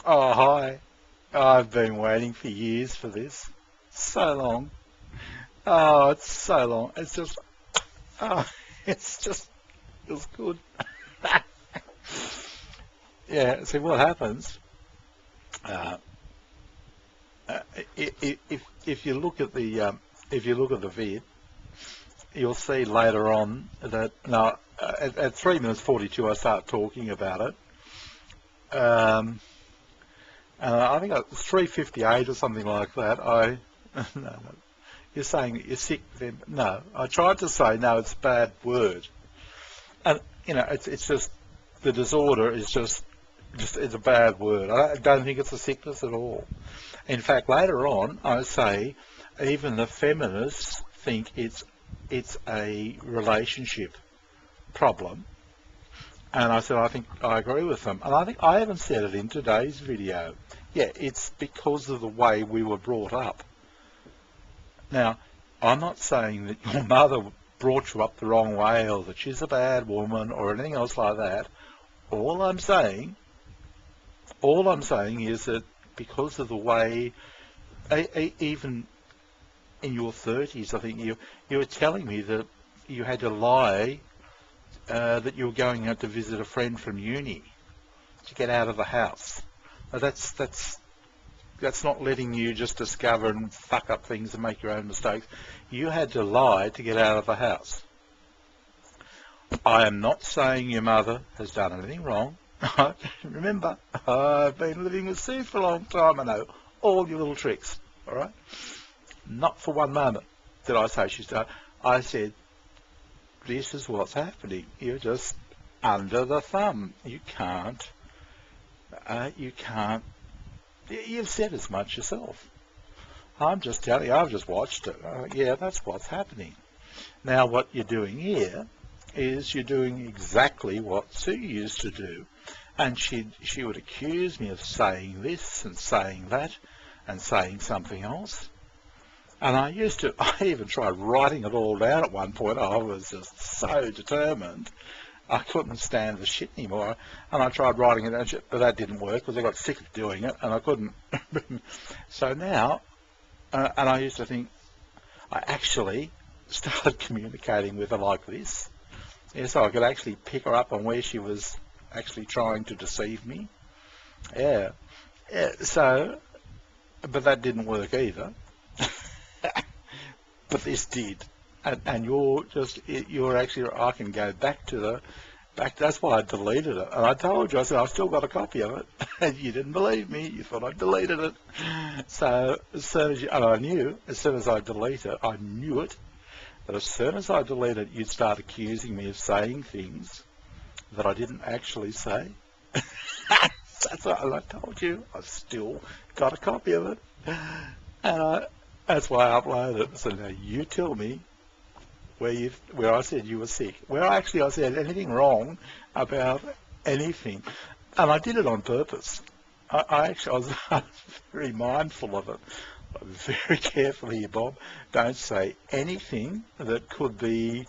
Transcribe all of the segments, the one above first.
Oh, hi. I've been waiting for years for this. So long. Oh, it's so long. Oh, it's just, feels good. Yeah, see what happens, uh, if you look at if you look at the vid, you'll see later on that, now, at 3 minutes 42 I start talking about it. I think it's 3:58 or something like that. No, no, you're saying that you're sick then. No, I tried to say, no, it's a bad word. And, it's just, the disorder is just it's a bad word. I don't think it's a sickness at all. In fact, later on, I say, even the feminists think it's a relationship problem. And I said, I think I agree with them. And I think I even said it in today's video. Yeah, it's because of the way we were brought up. Now, I'm not saying that your mother brought you up the wrong way or that she's a bad woman or anything else like that. All I'm saying, all I'm saying is that because of the way, even in your 30s, I think you were telling me that you had to lie, that you were going out to visit a friend from uni to get out of the house. Now that's not letting you just discover and fuck up things and make your own mistakes. You had to lie to get out of the house. I am not saying your mother has done anything wrong. Remember, I've been living with Sue for a long time. I know all your little tricks, all right? Not for one moment did I say she's done. I said, this is what's happening. You're just under the thumb. You can't. You've said as much yourself. I'm just telling you, I've just watched it. Yeah, that's what's happening. Now, what you're doing here is you're doing exactly what Sue used to do. And she would accuse me of saying this and saying that and saying something else. And I even tried writing it all down at one point. I was just so determined. I couldn't stand the shit anymore. And I tried writing it down, but that didn't work because I got sick of doing it and I couldn't. So now, and I used to think, I actually started communicating with her like this. Yeah, so I could actually pick her up on where she was actually trying to deceive me. Yeah. Yeah, so, but that didn't work either. But this did. And you're actually, I can go back, that's why I deleted it. And I told you, I said, I've still got a copy of it. And you didn't believe me. You thought I deleted it. So as soon as and I knew, as soon as I delete it, I knew it, that as soon as I delete it, you'd start accusing me of saying things that I didn't actually say. That's what I told you. I've still got a copy of it. And that's why I uploaded it. So now you tell me where I said you were sick. Where actually I said anything wrong about anything. And I did it on purpose. I was very mindful of it. Very carefully here, Bob. Don't say anything that could be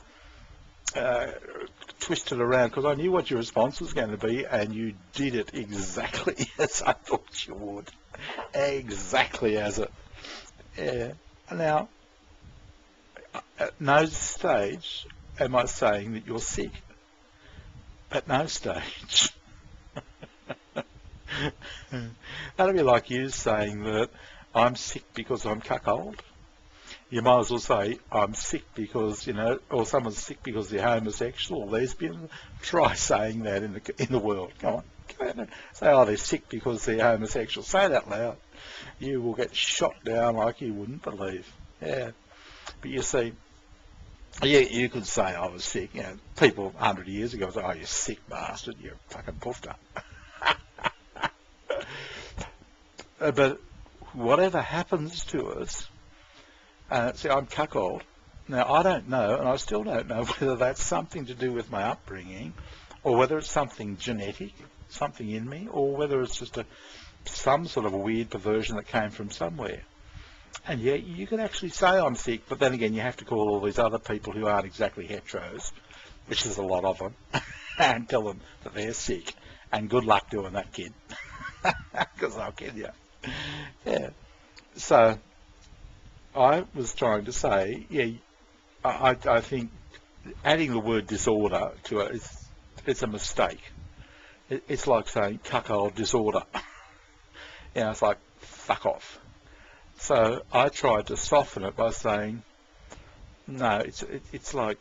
twisted around, because I knew what your response was going to be, and you did it exactly as I thought you would. Exactly as it. Yeah. Now, at no stage am I saying that you're sick. At no stage. That'd be like you saying that I'm sick because I'm cuckold. You might as well say I'm sick because, or someone's sick because they're homosexual or lesbian. Try saying that in the world. Come on. Say, oh, they're sick because they're homosexual. Say that loud. You will get shot down like you wouldn't believe. Yeah. But you see, you could say I was sick. People 100 years ago say, oh, you sick bastard. You're fucking puffed up. But whatever happens to us, see, I'm cuckold. Now, I don't know, and I still don't know whether that's something to do with my upbringing, or whether it's something genetic, something in me, or whether it's just some sort of a weird perversion that came from somewhere. And yeah, you can actually say I'm sick, but then again, you have to call all these other people who aren't exactly heteros, which is a lot of them, and tell them that they're sick. And good luck doing that, kid. because I'll kill you. Yeah. So I was trying to say, yeah, I think adding the word disorder to it it's a mistake. It's like saying cuckold disorder. It's like fuck off. So I tried to soften it by saying, no, it's like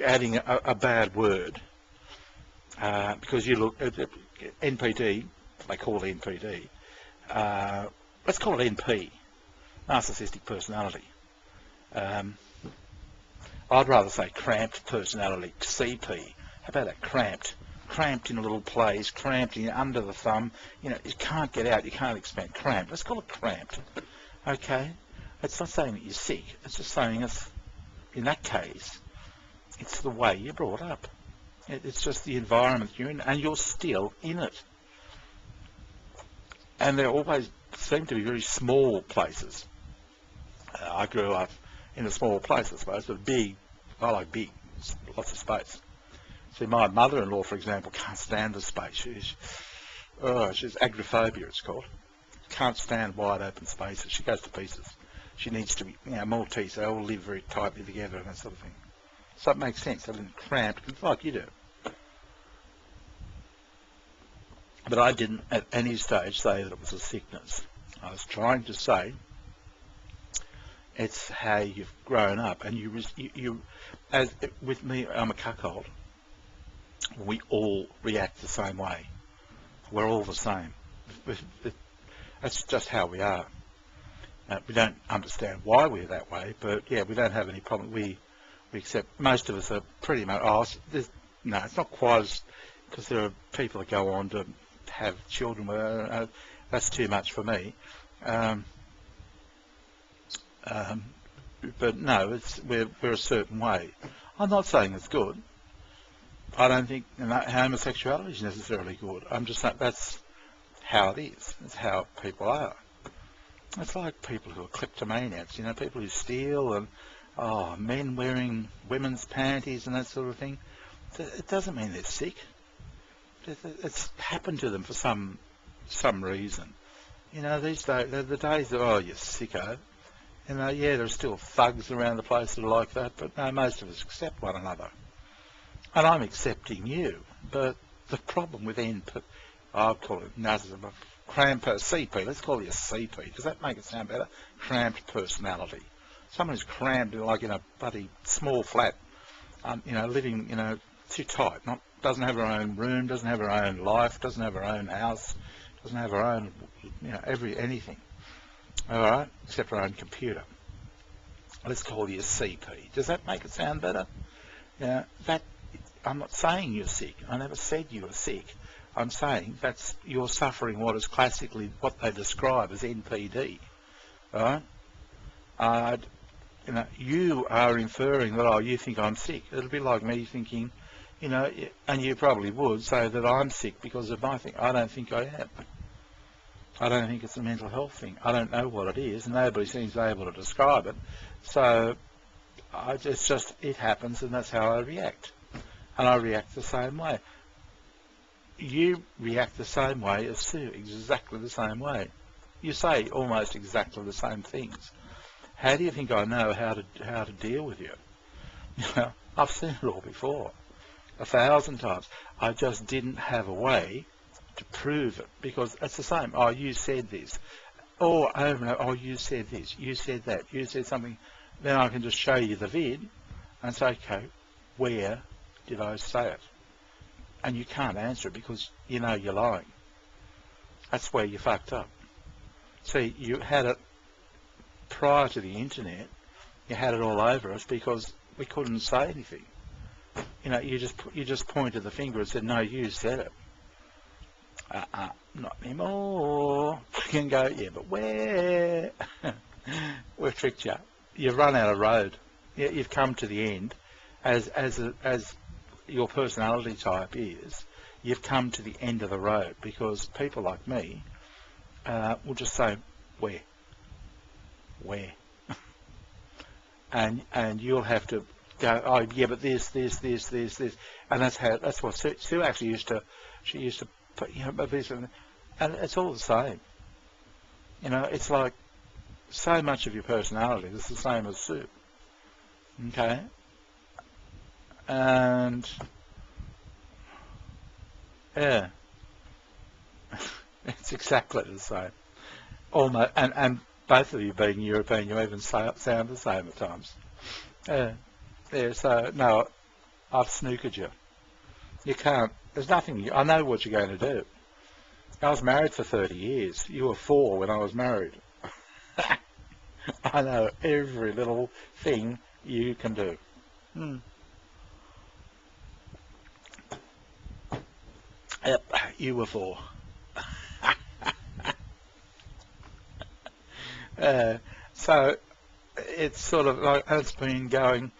adding a bad word, because you look at NPD, they call it NPD. Let's call it NP, narcissistic personality. I'd rather say cramped personality, CP. How about that, cramped? Cramped in a little place, cramped in under the thumb. You can't get out, you can't expand. Cramped. Let's call it cramped. Okay? It's not saying that you're sick. It's just saying in that case, it's the way you're brought up. It's just the environment you're in, and you're still in it. And there always seem to be very small places. I grew up in a small place, I suppose, but I like big, lots of space. See, my mother-in-law, for example, can't stand the space. She's agoraphobia, it's called. Can't stand wide open spaces. She goes to pieces. She needs to be, Maltese. They all live very tightly together and that sort of thing. So it makes sense. They live cramped, like you do. But I didn't at any stage say that it was a sickness. I was trying to say it's how you've grown up, and you as with me, I'm a cuckold. We all react the same way. We're all the same. That's just how we are. We don't understand why we're that way, but yeah, we don't have any problem. We accept. Most of us are pretty much. No, it's not quite as, because there are people that go on to have children. That's too much for me. But no, we're a certain way. I'm not saying it's good. I don't think homosexuality is necessarily good. I'm just saying that's how it is. It's how people are. It's like people who are kleptomaniacs, people who steal, and men wearing women's panties and that sort of thing. It doesn't mean they're sick. It's happened to them for some reason. These days, the days of, you're sicko. Yeah, there are still thugs around the place that are like that, but no, most of us accept one another. And I'm accepting you, but the problem with I'll call it narcissism, cramped CP. Let's call it a CP. Does that make it sound better? Cramped personality. Someone who's crammed like in a bloody small flat, living, too tight. Doesn't have her own room, doesn't have her own life, doesn't have her own house, doesn't have her own, anything. All right, except her own computer. Let's call you a CP. Does that make it sound better? I'm not saying you're sick. I never said you were sick. I'm saying you're suffering what is classically what they describe as NPD. All right? You are inferring that, you think I'm sick. It'll be like me thinking, and you probably would say that I'm sick because of my thing. I don't think I am. I don't think it's a mental health thing. I don't know what it is, and nobody seems able to describe it. So it happens, and that's how I react. And I react the same way. You react the same way as Sue, exactly the same way. You say almost exactly the same things. How do you think I know how to deal with you? I've seen it all before, 1,000 times. I just didn't have a way to prove it, because it's the same. You said this. Or over and over, you said this, you said that, you said something. Then I can just show you the vid and say, okay, where did I say it? And you can't answer it because you're lying. That's where you fucked up. See, you had it prior to the internet. You had it all over us because we couldn't say anything. You just pointed the finger and said, no, you said it. Not anymore. You can go, yeah, but where? We've tricked you. You've run out of road. You've come to the end. As your personality type is, you've come to the end of the road, because people like me will just say, where? and you'll have to go, yeah, but this, and that's what Sue actually used to. She used to put, but this, And it's all the same. You know, it's like so much of your personality is the same as Sue. Okay? And, yeah, it's exactly the same. Almost, and both of you being European, you even sound the same at times. Yeah, yeah, so, no, I've snookered you. You can't, there's nothing, I know what you're going to do. I was married for 30 years. You were 4 when I was married. I know every little thing you can do. Yep, you were 4. So it's sort of like it's been going,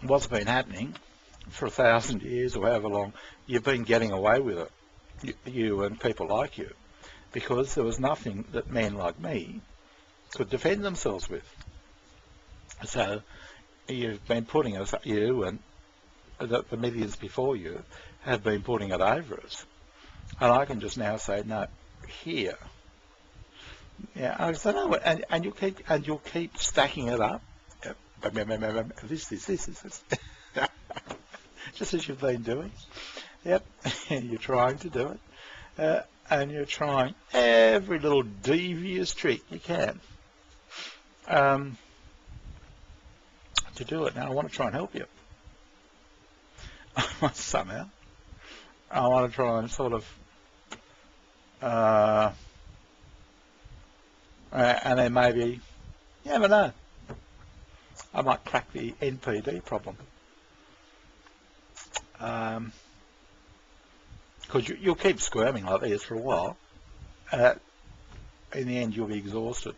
what's been happening for 1,000 years or however long, you've been getting away with it, you and people like you, because there was nothing that men like me could defend themselves with. So you've been putting us, you and the millions before you have been putting it over us. And I can just now say, no, here. Yeah, I don't know, and you'll keep stacking it up. This. Just as you've been doing. Yep, you're trying to do it, and you're trying every little devious trick you can to do it. Now I want to try and help you somehow. I want to try and sort of, and then maybe, you never know, I might crack the NPD problem. Because you'll keep squirming like this for a while. In the end, you'll be exhausted.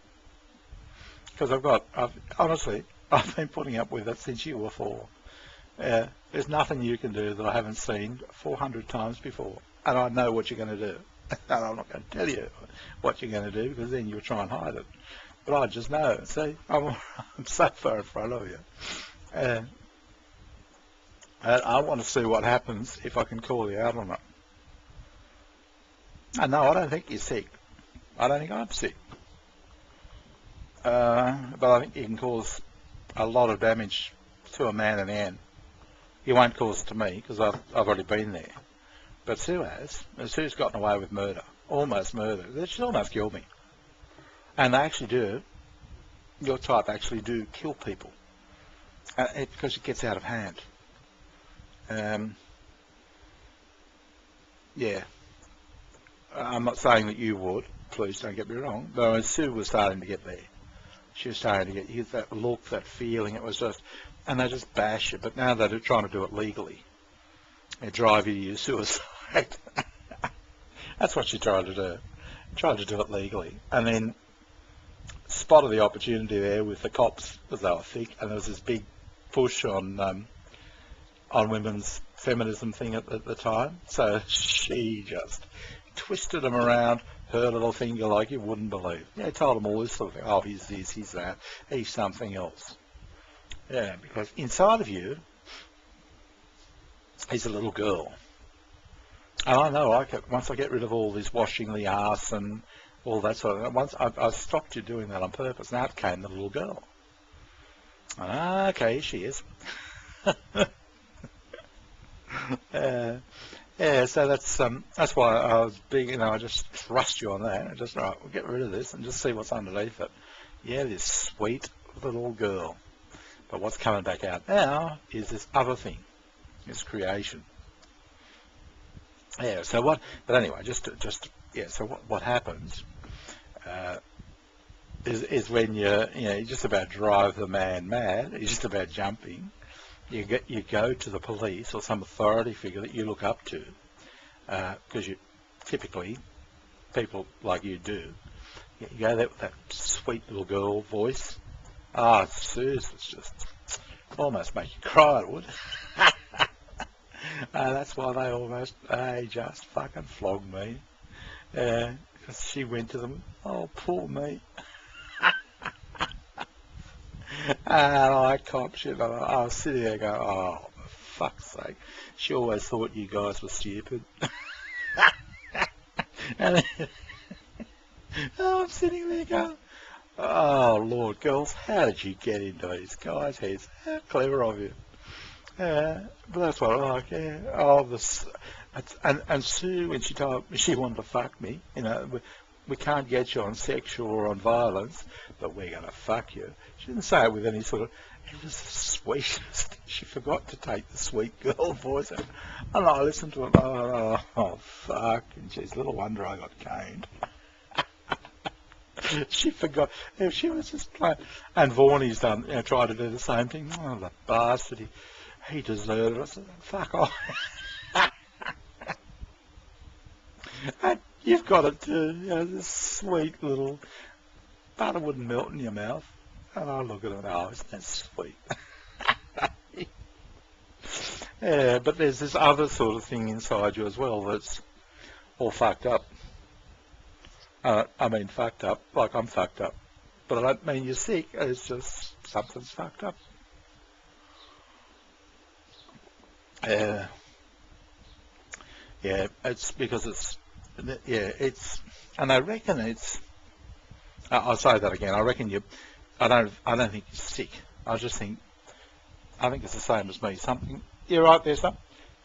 Because honestly, I've been putting up with it since you were 4. There's nothing you can do that I haven't seen 400 times before. And I know what you're going to do. And I'm not going to tell you what you're going to do, because then you'll try and hide it. But I just know. See, I'm so far in front of you. And I want to see what happens if I can call you out on it. And no, I don't think you're sick. I don't think I'm sick. But I think you can cause a lot of damage to a man in the end. You won't cause it to me, because I've already been there. But Sue has. And Sue's gotten away with murder. Almost murder. She's almost killed me. And they actually do. Your type actually do kill people. Because it gets out of hand. Yeah. I'm not saying that you would. Please don't get me wrong. But Sue was starting to get there. She was starting to get that look, that feeling. It was just, and they just bash you. But now they're trying to do it legally. They drive you to your suicide. That's what she tried to do. Tried to do it legally. And then spotted the opportunity there with the cops, because they were thick, and there was this big push on women's feminism thing at the time. So she just twisted them around, her little finger like you wouldn't believe. Yeah, told them all this sort of thing. Oh, he's this, he's that, he's something else. Yeah, because inside of you is a little girl. And I know, once I get rid of all this washing the arse and all that sort of thing, once I stopped you doing that on purpose, and out came the little girl. Okay, she is. Yeah, so that's why I was big, I just trust you on that. I just, right, we'll get rid of this and just see what's underneath it. Yeah, this sweet little girl. But what's coming back out now is this other thing, this creation. Yeah, so but anyway, so what happens is when you just about drive the man mad, you're just about jumping, you go to the police or some authority figure that you look up to, because you typically, people like you do, you go there with that sweet little girl voice. Ah, Suze, it's just almost make you cry, it would. That's why they just fucking flogged me. Because she went to them, oh, poor me. And I copped shit. I was sitting there going, oh, for fuck's sake. She always thought you guys were stupid. And I'm sitting there going, oh, Lord, girls, how did you get into these guys' heads? How clever of you. But that's what I like, yeah. Oh, this, and Sue, when she told me she wanted to fuck me, we can't get you on sexual or on violence, but we're going to fuck you. She didn't say it with any sort of, it was the sweetest. She forgot to take the sweet girl voice out. And I listened to it, oh, fuck. And she's little wonder I got caned. She forgot. She was just playing. And Vaughnie's done, tried to do the same thing. Oh, the bastard. He deserved it. I said, fuck off. And you've got it too. This sweet little butter wouldn't melt in your mouth. And I look at it, oh, isn't that sweet? Yeah, but there's this other sort of thing inside you as well that's all fucked up. I mean fucked up, like I'm fucked up. But I don't mean you're sick, it's just something's fucked up. Yeah, it's because and I reckon I'll say that again, I reckon I don't think you're sick, I think it's the same as me, you're right there,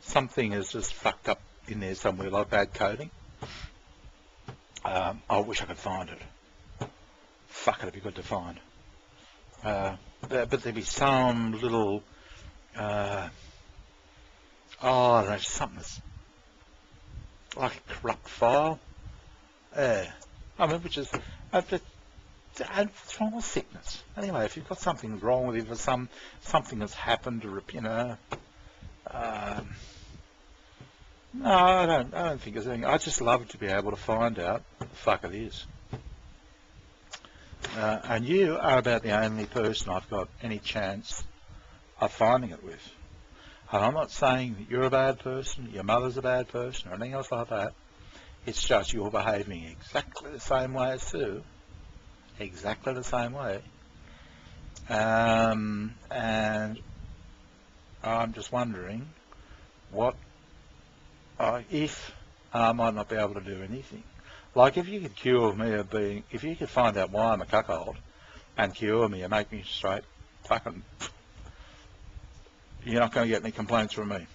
something is just fucked up in there somewhere, like bad coding. I wish I could find it. Fuck, it'd be good to find. But there'd be some little, I don't know, something that's like a corrupt file. I mean, which is, and what's wrong with sickness? Anyway, if you've got something wrong with you, for something that's happened, or no, I don't think there's anything. I just love to be able to find out what the fuck it is. And you are about the only person I've got any chance of finding it with. And I'm not saying that you're a bad person, your mother's a bad person, or anything else like that. It's just you're behaving exactly the same way as Sue. Exactly the same way. And I'm just wondering if I might not be able to do anything. Like if you could cure me of being, if you could find out why I'm a cuckold and cure me and make me straight, fucking, you're not going to get any complaints from me.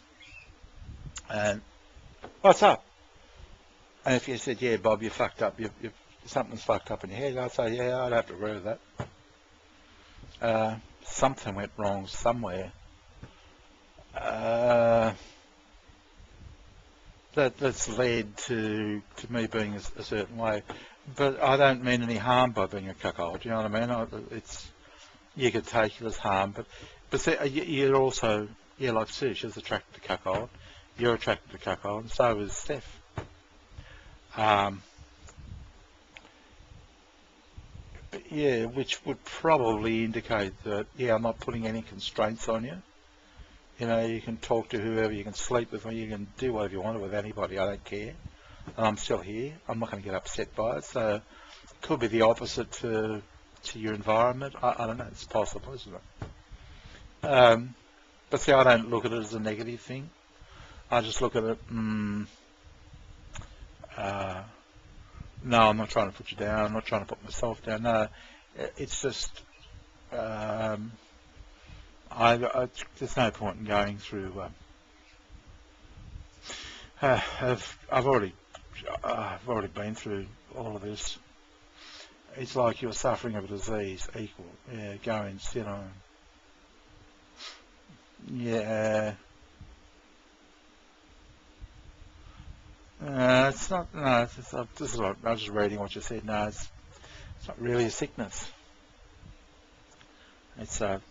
And what's up? And if you said, yeah, Bob, you're fucked up, something's fucked up in your head, I'd say, yeah, I'd have to agree with that. Something went wrong somewhere. That's led to me being a certain way, but I don't mean any harm by being a cuckold. You know what I mean? You could take it as harm, but see, you're also, like Sue, she's attracted to cuckold. You're attracted to cuckold, and so is Steph. Which would probably indicate that I'm not putting any constraints on you. You can talk to whoever, you can sleep with me, you can do whatever you want with anybody, I don't care. And I'm still here, I'm not going to get upset by it, so it could be the opposite to your environment, I don't know, it's possible, isn't it? But see, I don't look at it as a negative thing, I just look at it, no, I'm not trying to put you down, I'm not trying to put myself down, no, it's just, there's no point in going through. I've already been through all of this. It's like you're suffering of a disease. Equal. Yeah, go and sit on. Yeah. It's not. No, this is what I was just reading what you said. No, it's not really a sickness. It's a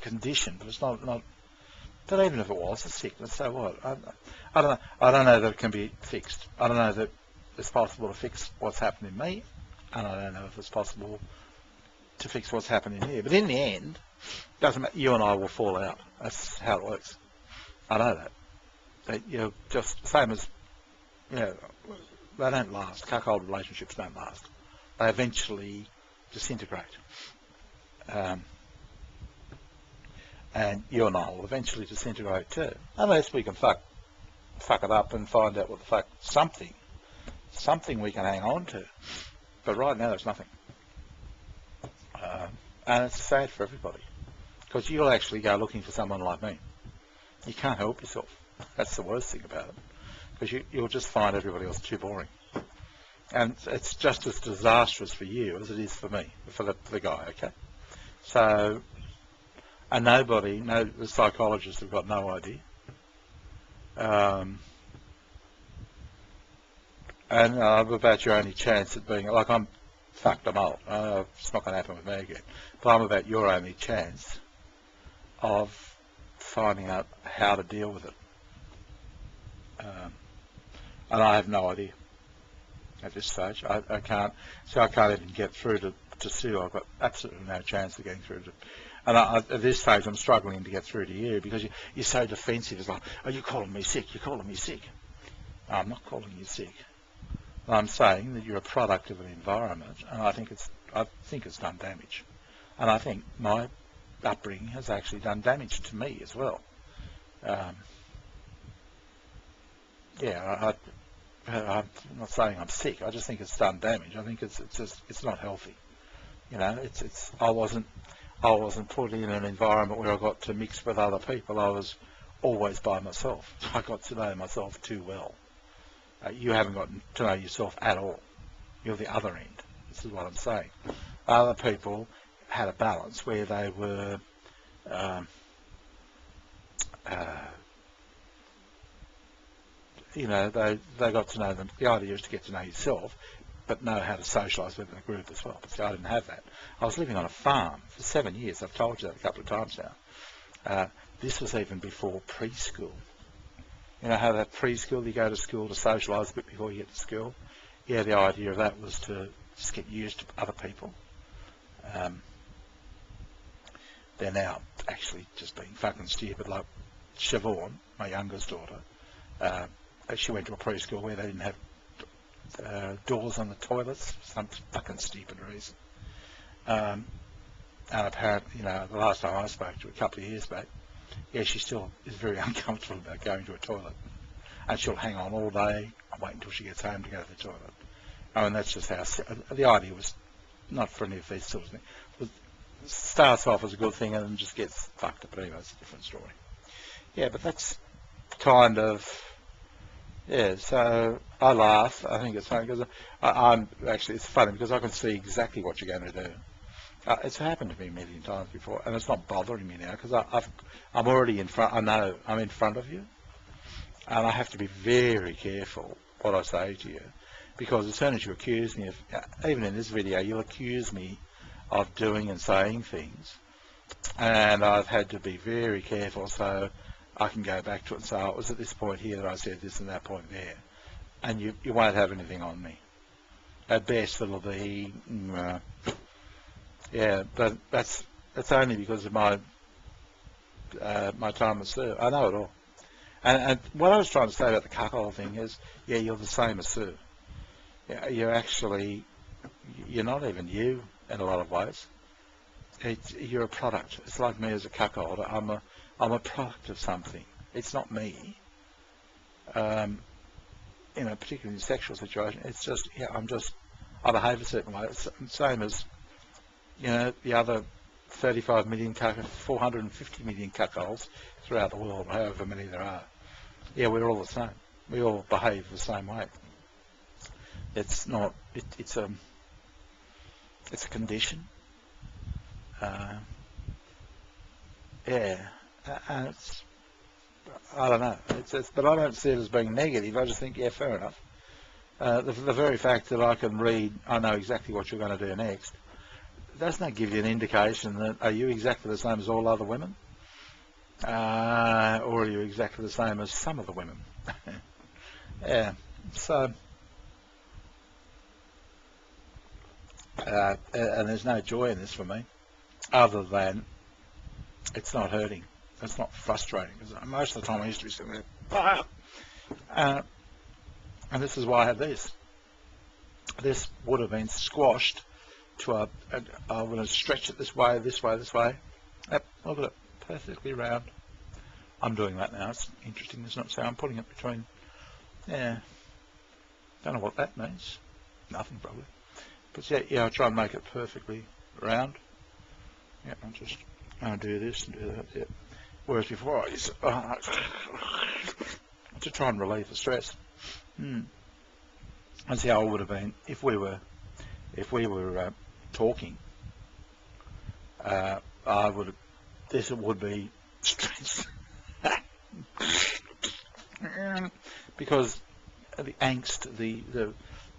condition, but it's not. But even if it was a sickness, so what? I don't know. I don't know that it can be fixed. I don't know that it's possible to fix what's happened in me, and I don't know if it's possible to fix what's happened in here. But in the end, doesn't matter. You and I will fall out. That's how it works. I know that. You're just same as they don't last. Cuckold relationships don't last. They eventually disintegrate. And you and I will eventually disintegrate too, unless we can fuck fuck it up and find out what the fuck, something we can hang on to. But right now there's nothing. And it's sad for everybody, because you'll actually go looking for someone like me. You can't help yourself. That's the worst thing about it, because you'll just find everybody else too boring. And it's just as disastrous for you as it is for me, for the guy, okay? So, and the psychologists have got no idea. And about your only chance at being, like, I'm fucked, I'm old. It's not going to happen with me again. But I'm about your only chance of finding out how to deal with it. And I have no idea at this stage. I can't even get through to Sue. I've got absolutely no chance of getting through to. And at this stage, I'm struggling to get through to you, because you're so defensive. It's like, oh, you're calling me sick. You're calling me sick. No, I'm not calling you sick. I'm saying that you're a product of an environment, and I think it's done damage. And I think my upbringing has actually done damage to me as well. I'm not saying I'm sick. I just think it's done damage. I think it's not healthy. You know, I wasn't put in an environment where I got to mix with other people. I was always by myself. I got to know myself too well. You haven't gotten to know yourself at all. You're the other end. This is what I'm saying. Other people had a balance where they were they got to know them. The idea is to get to know yourself, but know how to socialise within a group as well. But see, I didn't have that. I was living on a farm for 7 years. I've told you that a couple of times now. This was even before preschool. You know how that preschool, you go to school to socialise a bit before you get to school? Yeah, the idea of that was to just get used to other people. They're now actually just being fucking stupid, like Siobhan, my youngest daughter. She went to a preschool where they didn't have doors on the toilets for some fucking stupid reason. And apparently, the last time I spoke to her, a couple of years back, yeah, she still is very uncomfortable about going to a toilet. And she'll hang on all day and wait until she gets home to go to the toilet. I mean, that's just how the idea was, not for any of these sorts of things. It starts off as a good thing and then just gets fucked up. But anyway, it's a different story. Yeah, but that's kind of, yeah, so I laugh. I think it's funny because it's funny because I can see exactly what you're going to do. It's happened to me a million times before, and it's not bothering me now because I'm already in front. I know I'm in front of you, and I have to be very careful what I say to you, because as soon as you accuse me of, even in this video, you'll accuse me of doing and saying things, and I've had to be very careful so I can go back to it and say, oh, it was at this point here that I said this and that point there, and you won't have anything on me. At best, it'll be. Yeah, but that's only because of my time at Sue. I know it all. And what I was trying to say about the cuckold thing is, yeah, you're the same as Sue. Yeah, you're not even you in a lot of ways. You're a product. It's like me as a cuckold. I'm a product of something. It's not me. Particularly in sexual situation, it's just, yeah, I behave a certain way. It's the same as, the other 35 million, 450 million cuckolds throughout the world, however many there are. Yeah, we're all the same. We all behave the same way. It's not. It's a condition. Yeah, and it's. I don't know. But I don't see it as being negative. I just think, yeah, fair enough. The very fact that I can read, I know exactly what you're going to do next. Doesn't that give you an indication that are you exactly the same as all other women? Or are you exactly the same as some of the women? Yeah, so, and there's no joy in this for me, other than it's not hurting, it's not frustrating, because most of the time I used to be sitting there, and this is why I had this. This would have been squashed to I'm going to stretch it this way. Yep, look at it, perfectly round. I'm doing that now. It's interesting, isn't it? So I'm putting it between, yeah, don't know what that means. Nothing probably. But yeah, I try and make it perfectly round. Yeah, I'll do this and do that. Yeah. Whereas before I used to try and relieve the stress. That's how it would have been if we were talking. This would be stress. Because the angst, the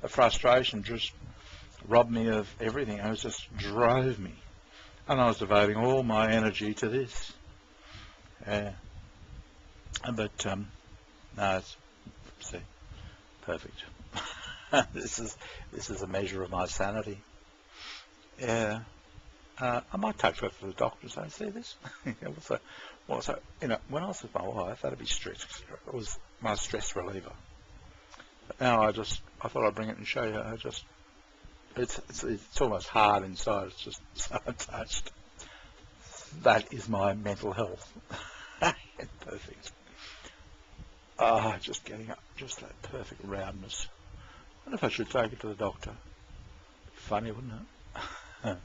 frustration just robbed me of everything. It just drove me, and I was devoting all my energy to this. But no, it's perfect. This is a measure of my sanity. Yeah. I might take her to the doctor and say, see this? When I was with my wife, that'd be stress. It was my stress reliever. But now I thought I'd bring it and show you. It's almost hard inside. It's just so touched. That is my mental health. Perfect. Just getting up, just that perfect roundness. I wonder if I should take it to the doctor. Funny, wouldn't it?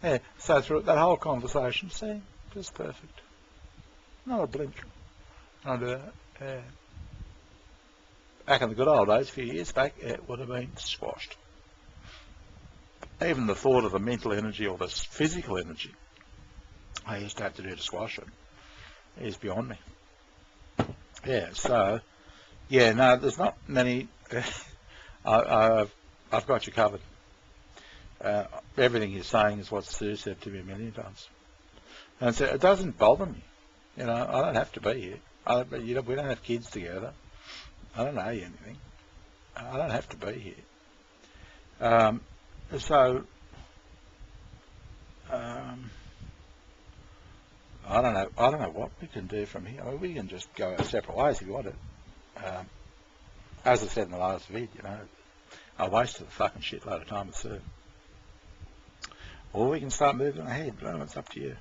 Yeah, so through that whole conversation, see, just perfect. Not a blink. I'll do that. Yeah. Back in the good old days, a few years back, it would have been squashed. Even the thought of the mental energy or the physical energy I used to have to do to squash it is beyond me. Yeah, so, yeah, no, there's not many. I've got you covered. Everything you're saying is what Sue said to me a million times. And so it doesn't bother me. I don't have to be here. We don't have kids together. I don't owe you anything. I don't have to be here. I don't know what we can do from here. I mean, we can just go our separate ways if you want to. As I said in the last vid, I wasted a fucking shitload of time with Sue. Or we can start moving ahead. It's up to you.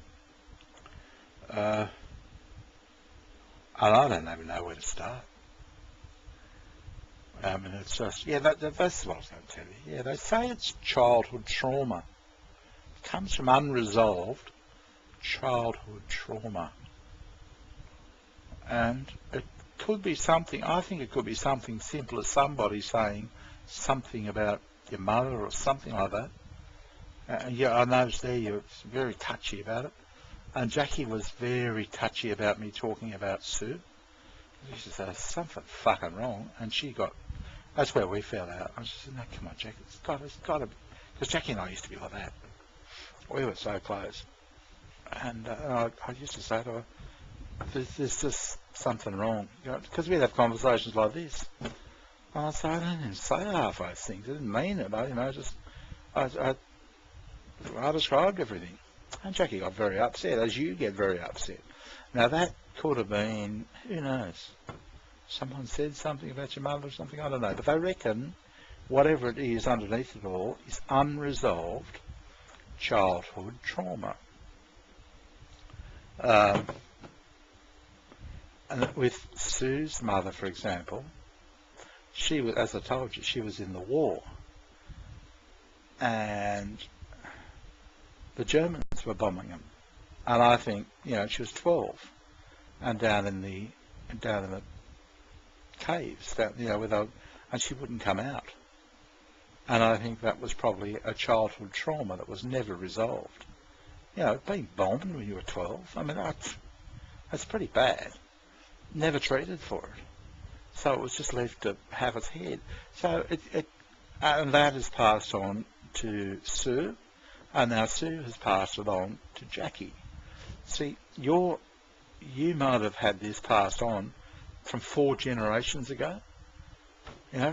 And I don't even know where to start. I mean, it's just, yeah, that's what I was going to tell you. Yeah, they say it's childhood trauma. It comes from unresolved childhood trauma. And it could be something, I think it could be something simple as somebody saying something about your mother or something like that. Yeah, I noticed there you're very touchy about it. And Jackie was very touchy about me talking about Sue. She said, there's something fucking wrong. And that's where we fell out. I said, no, come on, Jackie, it's got to be. Because Jackie and I used to be like that. We were so close. And I used to say to her, there's just something wrong. Because we'd have conversations like this. And I'd say, I didn't even say half those things. I didn't mean it. I described everything. And Jackie got very upset, as you get very upset. Now that could have been, who knows, someone said something about your mother or something, I don't know. But they reckon whatever it is underneath it all is unresolved childhood trauma. And with Sue's mother, for example, she was, as I told you, she was in the war. And the Germans were bombing them, and I think she was 12, and down in the caves, and she wouldn't come out, and I think that was probably a childhood trauma that was never resolved. Being bombed when you were 12, I mean that's pretty bad. Never treated for it, so it was just left to have its head. So and that is passed on to Sue. And now Sue has passed it on to Jackie. See, you might have had this passed on from 4 generations ago.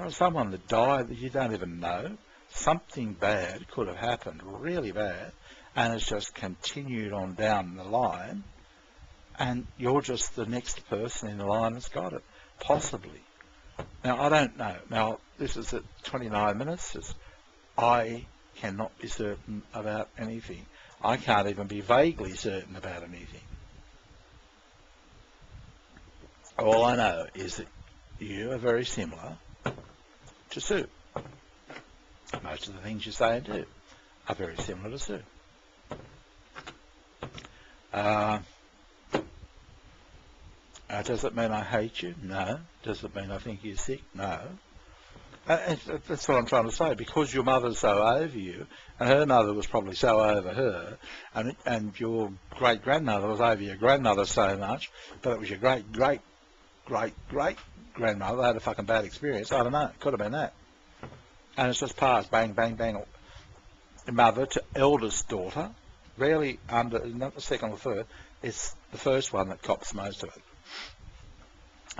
Someone that died that you don't even know. Something bad could have happened, really bad, and it's just continued on down the line, and you're just the next person in the line that's got it, possibly. Now, I don't know. Now, this is at 29 minutes. I cannot be certain about anything. I can't even be vaguely certain about anything. All I know is that you are very similar to Sue. Most of the things you say and do are very similar to Sue. Does it mean I hate you? No. Does it mean I think you're sick? No. That's what I'm trying to say. Because your mother's so over you, and her mother was probably so over her, and your great-grandmother was over your grandmother so much, but it was your great-great-great-great-grandmother that had a fucking bad experience. I don't know. It could have been that. And it's just passed, bang, bang, bang, mother to eldest daughter, rarely under, not the second or third, it's the first one that cops most of it.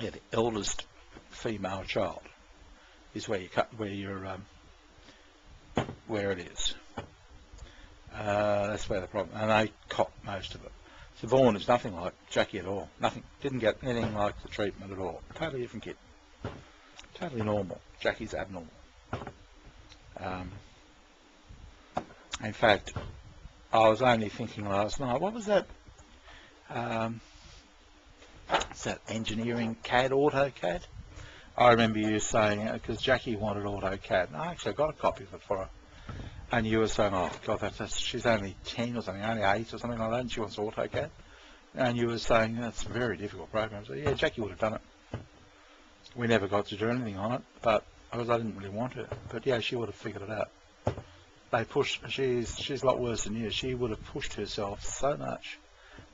Yeah, the eldest female child is where where it is. That's where the problem, and they cop most of it. So Vaughan is nothing like Jackie at all. Nothing, didn't get anything like the treatment at all. Totally different kid. Totally normal. Jackie's abnormal. In fact, I was only thinking last night, what was that? Is that engineering CAD, AutoCAD? I remember you saying, because Jackie wanted AutoCAD, and I actually got a copy of it for her. And you were saying, oh God, she's only 10 or something, only 8 or something like that, and she wants AutoCAD. And you were saying, that's a very difficult program. So yeah, Jackie would have done it. We never got to do anything on it, but because I didn't really want to. But yeah, she would have figured it out. They pushed, she's a lot worse than you. She would have pushed herself so much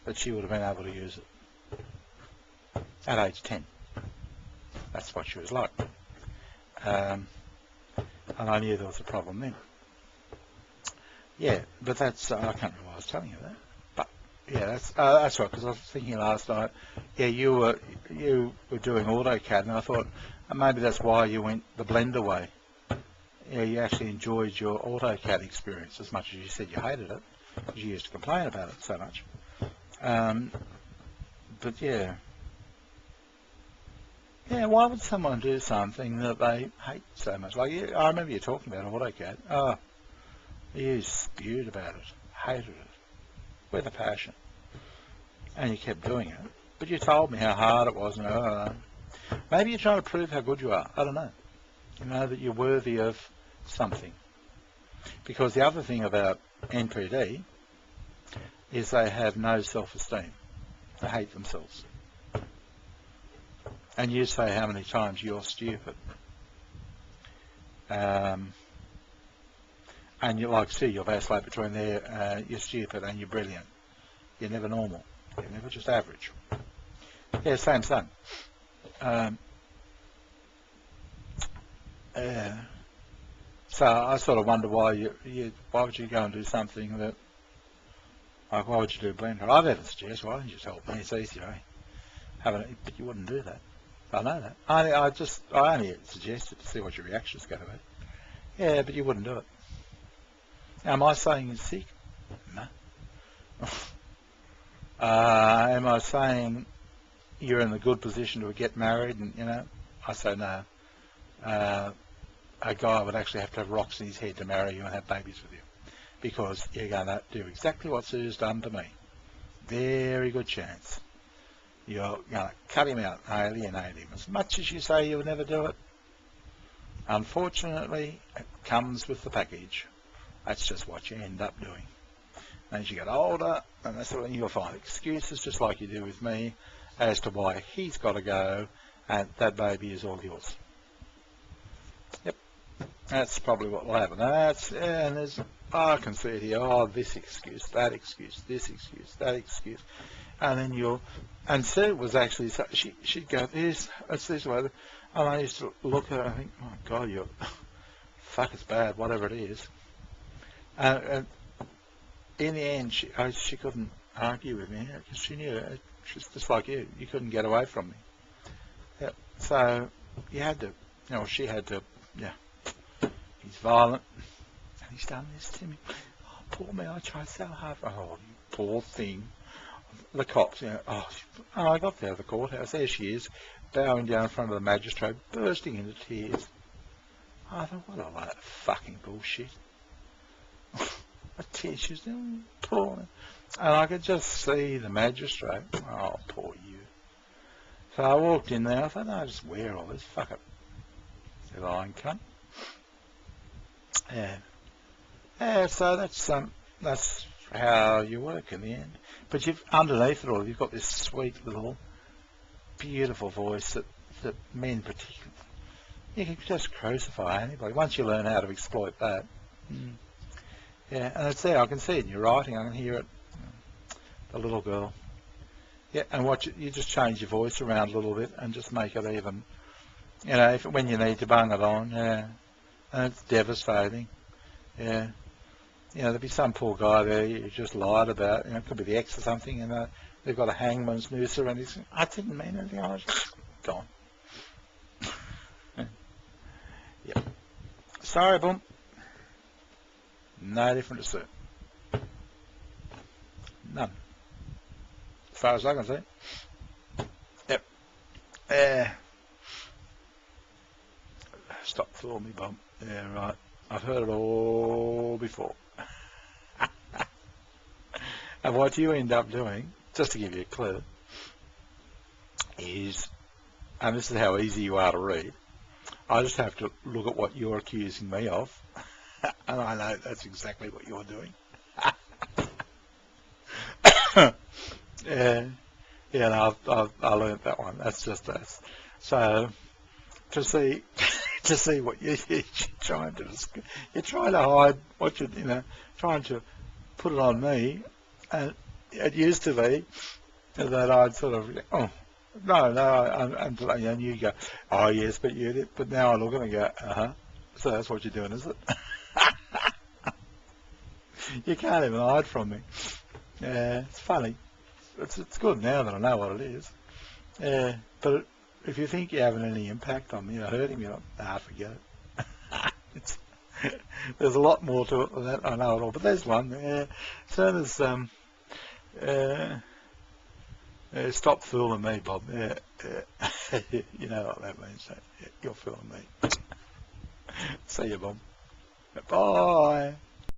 that she would have been able to use it. At age 10. That's what she was like. And I knew there was a problem then. Yeah, but that's, I can't remember why I was telling you that. But yeah, that's right, because I was thinking last night, yeah, you were doing AutoCAD, and I thought maybe that's why you went the Blender way. Yeah, you actually enjoyed your AutoCAD experience as much as you said you hated it, because you used to complain about it so much. But yeah. Yeah, why would someone do something that they hate so much? Like, I remember you talking about AutoCAD. Oh, you spewed about it, hated it, with a passion. And you kept doing it. But you told me how hard it was, and I don't know. Maybe you're trying to prove how good you are. I don't know. You know, that you're worthy of something. Because the other thing about NPD is they have no self-esteem. They hate themselves. And you say how many times you're stupid. And you like, see, you'll vacillate between there, you're stupid and you're brilliant. You're never normal. You're never just average. Yeah, same. So I sort of wonder why why would you go and do something that, like, why would you do Blender? I've ever suggested, why didn't you tell me? It's easier, eh? But you wouldn't do that. I know that. I only suggested to see what your reaction's going to be. Yeah, but you wouldn't do it. Am I saying you're sick? No. Am I saying you're in a good position to get married? And I say no. A guy would actually have to have rocks in his head to marry you and have babies with you, because you're going to do exactly what Sue's done to me. Very good chance. You're going to cut him out, alienate him. As much as you say you would never do it, unfortunately, it comes with the package. That's just what you end up doing. And as you get older, and that's when you'll find excuses, just like you do with me, as to why he's got to go, and that baby is all yours. Yep, that's probably what will happen. I can see it here. Oh, this excuse, that excuse, this excuse, that excuse, and then and Sue was actually, she'd go, it's this way, and I used to look at her and think, oh God, fuck, it's bad, whatever it is. And in the end, she couldn't argue with me, because she knew it. She's just like you. You couldn't get away from me. Yeah. So you had to, she had to, yeah. He's violent, and he's done this to me. Oh, poor me, I tried so hard. Oh, you poor thing. The cops, I got there at the courthouse. There she is, bowing down in front of the magistrate, bursting into tears. I thought, what a load of fucking bullshit. A tear, she was poor. And I could just see the magistrate. Oh, poor you. So I walked in there, I thought, no, I'll just wear all this, fuck it. You lying cunt. Yeah. Yeah, so that's how you work in the end. But you've, underneath it all, you've got this sweet little, beautiful voice that men particularly, you can just crucify anybody once you learn how to exploit that. Yeah, and it's there. I can see it in your writing. I can hear it. The little girl. Yeah, and you just change your voice around a little bit and just make it even. You know, when you need to bung it on. Yeah, and it's devastating. Yeah. You know, there'll be some poor guy there you just lied about. You know, it could be the ex or something, and they've got a hangman's noose around his. I didn't mean anything. I was just gone. Yep. Sorry, boom. No different to Sue. None. As far as I can see. Yep. Stop fooling me, bum. Yeah, right. I've heard it all before. And what you end up doing, just to give you a clue, is, and this is how easy you are to read, I just have to look at what you're accusing me of, and I know that's exactly what you're doing. Yeah, no, I learned that one. That's just us. So to see what you're trying to hide what you know, trying to put it on me, and it used to be that I'd sort of and you go, oh yes, but you did, but now I look at it and go, so that's what you're doing, is it? You can't even hide from me. Yeah, it's funny. It's good now that I know what it is. Yeah, but if you think you're having any impact on me or hurting me, forget it. There's a lot more to it than that. I know it all, but there's one. Yeah, so there's stop fooling me, Bob. Yeah. You know what that means. Yeah, you're fooling me. See you, Bob. Bye.